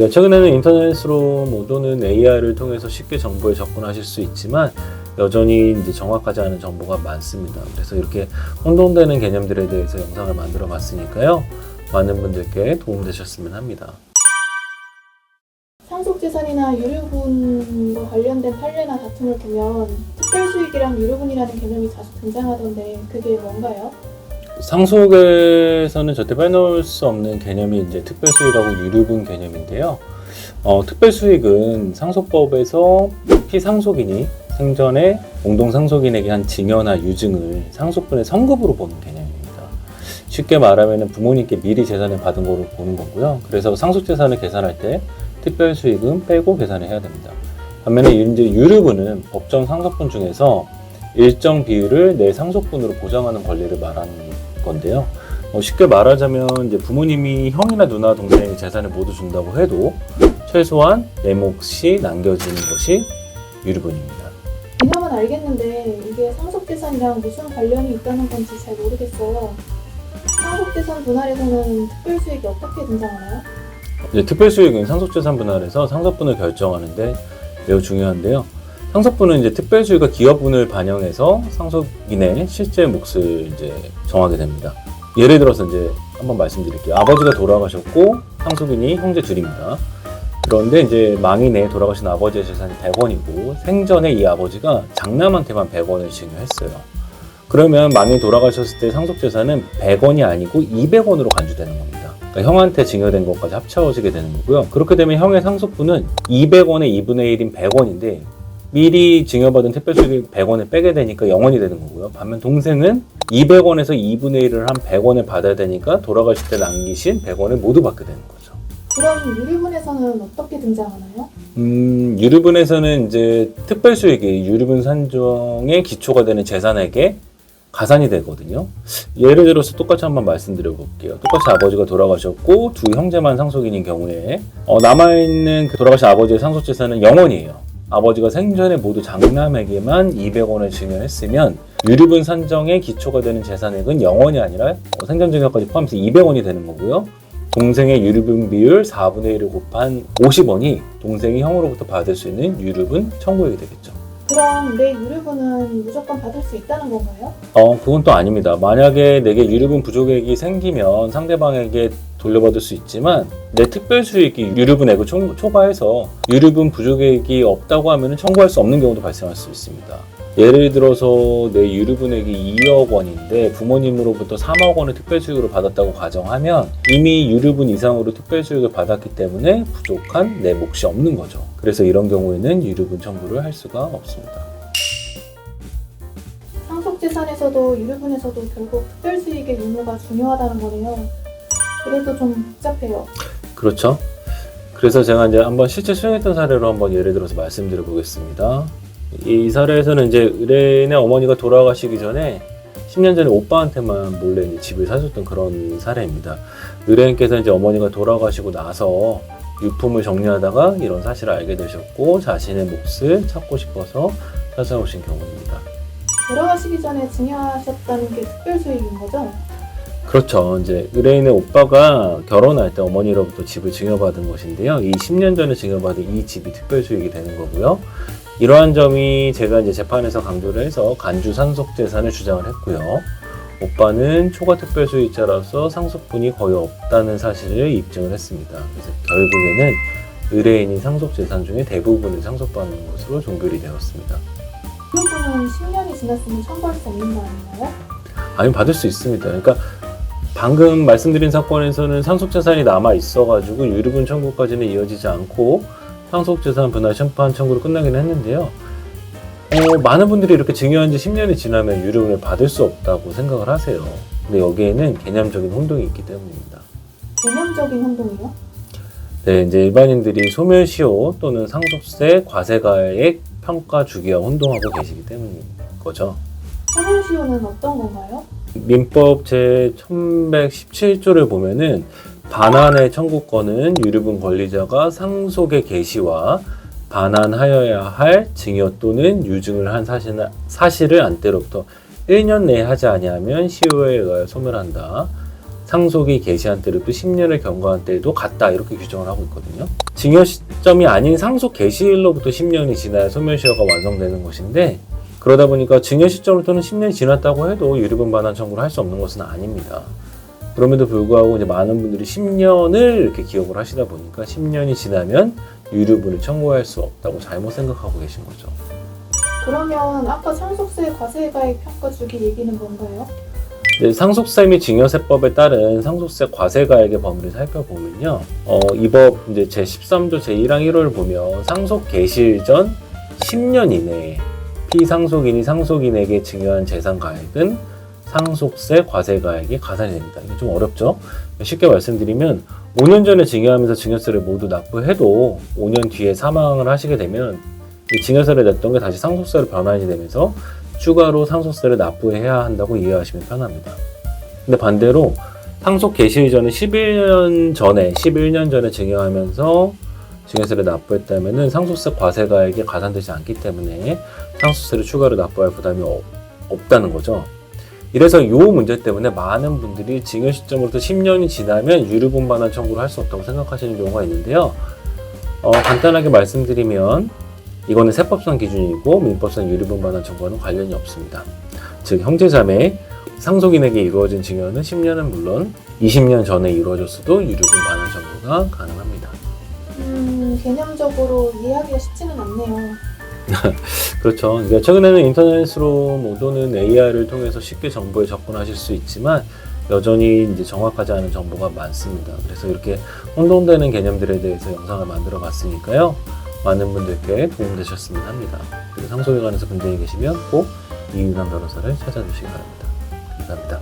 최근에는 인터넷으로 또는 AI를 통해서 쉽게 정보에 접근하실 수 있지만 여전히 이제 정확하지 않은 정보가 많습니다. 그래서 이렇게 혼동되는 개념들에 대해서 영상을 만들어 봤으니까요. 많은 분들께 도움되셨으면 합니다. 상속재산이나 유류분과 관련된 판례나 다툼을 보면 특별수익이랑 유류분이라는 개념이 자주 등장하던데 그게 뭔가요? 상속에서는 절대 빼놓을 수 없는 개념이 이제 특별수익하고 유류분 개념인데요. 특별수익은 상속법에서 피상속인이 생전에 공동상속인에게 한 증여나 유증을 상속분의 성급으로 보는 개념입니다. 쉽게 말하면 부모님께 미리 재산을 받은 거로 보는 거고요. 그래서 상속재산을 계산할 때 특별수익은 빼고 계산을 해야 됩니다. 반면에 이제 유류분은 법정 상속분 중에서 일정 비율을 내 상속분으로 보장하는 권리를 말하는 건데요. 쉽게 말하자면 이제 부모님이 형이나 누나, 동생에게 재산을 모두 준다고 해도 최소한 내 몫이 남겨지는 것이 유류분입니다. 개념은 알겠는데 이게 상속재산이랑 무슨 관련이 있다는 건지 잘 모르겠어요. 상속재산 분할에서는 특별수익이 어떻게 등장하나요? 특별수익은 상속재산 분할에서 상속분을 결정하는데 매우 중요한데요. 상속분은 이제 특별수익과 기여분을 반영해서 상속인의 실제 몫을 이제 정하게 됩니다. 예를 들어서 이제 한번 말씀드릴게요. 아버지가 돌아가셨고 상속인이 형제 둘입니다. 그런데 이제 망인에 돌아가신 아버지의 재산이 100원이고 생전에 이 아버지가 장남한테만 100원을 증여했어요. 그러면 망인이 돌아가셨을 때 상속재산은 100원이 아니고 200원으로 간주되는 겁니다. 그러니까 형한테 증여된 것까지 합쳐지게 되는 거고요. 그렇게 되면 형의 상속분은 200원의 2분의 1인 100원인데 미리 증여받은 특별수익 100원을 빼게 되니까 0원이 되는 거고요. 반면 동생은 200원에서 2분의 1을 한 100원을 받아야 되니까 돌아가실 때 남기신 100원을 모두 받게 되는 거죠. 그럼 유류분에서는 어떻게 등장하나요? 유류분에서는 이제 특별수익이 유류분 산정의 기초가 되는 재산에게 가산이 되거든요. 예를 들어서 똑같이 한번 말씀드려 볼게요. 똑같이 아버지가 돌아가셨고 두 형제만 상속인인 경우에 남아있는 돌아가신 아버지의 상속재산은 0원이에요. 아버지가 생전에 모두 장남에게만 200원을 증여했으면 유류분 산정의 기초가 되는 재산액은 0원이 아니라 생전 증여까지 포함해서 200원이 되는 거고요. 동생의 유류분 비율 4분의 1을 곱한 50원이 동생이 형으로부터 받을 수 있는 유류분 청구액이 되겠죠. 그럼 내 유류분은 무조건 받을 수 있다는 건가요? 그건 또 아닙니다. 만약에 내게 유류분 부족액이 생기면 상대방에게 돌려받을 수 있지만 내 특별수익이 유류분액을 초과해서 유류분 부족액이 없다고 하면 청구할 수 없는 경우도 발생할 수 있습니다. 예를 들어서 내 유류분액이 2억 원인데 부모님으로부터 3억 원을 특별수익으로 받았다고 가정하면 이미 유류분 이상으로 특별수익을 받았기 때문에 부족한 내 몫이 없는 거죠. 그래서 이런 경우에는 유류분 청구를 할 수가 없습니다. 상속재산에서도 유류분에서도 결국 특별수익의 유무가 중요하다는 거네요. 그래도 좀 복잡해요. 그렇죠. 그래서 제가 이제 한번 실제 수행했던 사례로 한번 예를 들어서 말씀드려 보겠습니다. 이 사례에서는 이제 의뢰인의 어머니가 돌아가시기 전에 10년 전에 오빠한테만 몰래 이제 집을 사줬던 그런 사례입니다. 의뢰인께서 이제 어머니가 돌아가시고 나서 유품을 정리하다가 이런 사실을 알게 되셨고 자신의 몫을 찾고 싶어서 찾아오신 경우입니다. 돌아가시기 전에 증여하셨다는 게 특별수익인 거죠? 그렇죠. 이제 의뢰인의 오빠가 결혼할 때 어머니로부터 집을 증여받은 것인데요. 이 10년 전에 증여받은 이 집이 특별수익이 되는 거고요. 이러한 점이 제가 이제 재판에서 강조를 해서 간주 상속재산을 주장을 했고요. 오빠는 초과 특별수익자로서 상속분이 거의 없다는 사실을 입증을 했습니다. 그래서 결국에는 의뢰인이 상속재산 중에 대부분을 상속받는 것으로 종결이 되었습니다. 유류분은 10년이 지났으면 청구할 수 없는 거 아닌가요? 아니, 받을 수 있습니다. 그러니까 방금 말씀드린 사건에서는 상속재산이 남아 있어가지고 유류분 청구까지는 이어지지 않고 상속재산 분할 심판 청구로 끝나긴 했는데요. 많은 분들이 이렇게 증여한 지 10년이 지나면 유류분을 받을 수 없다고 생각을 하세요. 근데 여기에는 개념적인 혼동이 있기 때문입니다. 개념적인 혼동이요? 네, 이제 일반인들이 소멸시효 또는 상속세 과세가액 평가 주기와 혼동하고 계시기 때문인 거죠. 소멸시효는 어떤 건가요? 민법 제 1117조를 보면은 반환의 청구권은 유류분 권리자가 상속의 개시와 반환하여야 할 증여 또는 유증을 한 사실을 안 때로부터 1년 내에 하지 아니하면 시효에 의하여 소멸한다. 상속이 개시한 때로부터 10년을 경과한 때에도 같다. 이렇게 규정을 하고 있거든요. 증여 시점이 아닌 상속 개시일로부터 10년이 지나야 소멸시효가 완성되는 것인데, 그러다 보니까 증여 시점부터는 10년이 지났다고 해도 유류분 반환 청구를 할 수 없는 것은 아닙니다. 그럼에도 불구하고 이제 많은 분들이 10년을 이렇게 기억을 하시다 보니까 10년이 지나면 유류분을 청구할 수 없다고 잘못 생각하고 계신 거죠. 그러면 아까 상속세 과세가액 평가 주기 얘기는 뭔가요? 상속세 및 증여세법에 따른 상속세 과세가액의 범위를 살펴보면요. 이 법 이제 제13조 제1항 1호를 보면 상속 개시일 전 10년 이내에 피상속인이 상속인에게 증여한 재산 가액은 상속세 과세가액이 가산이 됩니다. 이게 좀 어렵죠? 쉽게 말씀드리면 5년 전에 증여하면서 증여세를 모두 납부해도 5년 뒤에 사망을 하시게 되면 이 증여세를 냈던 게 다시 상속세로 변환이 되면서 추가로 상속세를 납부해야 한다고 이해하시면 편합니다. 근데 반대로 상속 개시 이전에 11년 전에 증여하면서 증여세를 납부했다면 상속세 과세가액이 가산되지 않기 때문에 상속세를 추가로 납부할 부담이 없다는 거죠. 이래서 이 문제 때문에 많은 분들이 증여 시점으로부터 10년이 지나면 유류분 반환 청구를 할 수 없다고 생각하시는 경우가 있는데요. 간단하게 말씀드리면 이거는 세법상 기준이고 민법상 유류분 반환 청구와는 관련이 없습니다. 즉 형제자매 상속인에게 이루어진 증여는 10년은 물론 20년 전에 이루어졌어도 유류분 반환 청구가 가능합니다. 개념적으로 이해하기가 쉽지는 않네요. 그렇죠. 그러니까 최근에는 인터넷으로 또는 AI를 통해서 쉽게 정보에 접근하실 수 있지만 여전히 이제 정확하지 않은 정보가 많습니다. 그래서 이렇게 혼동되는 개념들에 대해서 영상을 만들어 봤으니까요. 많은 분들께 도움되셨으면 합니다. 그리고 상속에 관해서 문제가 계시면 꼭 이윤환 변호사를 찾아주시기 바랍니다. 감사합니다.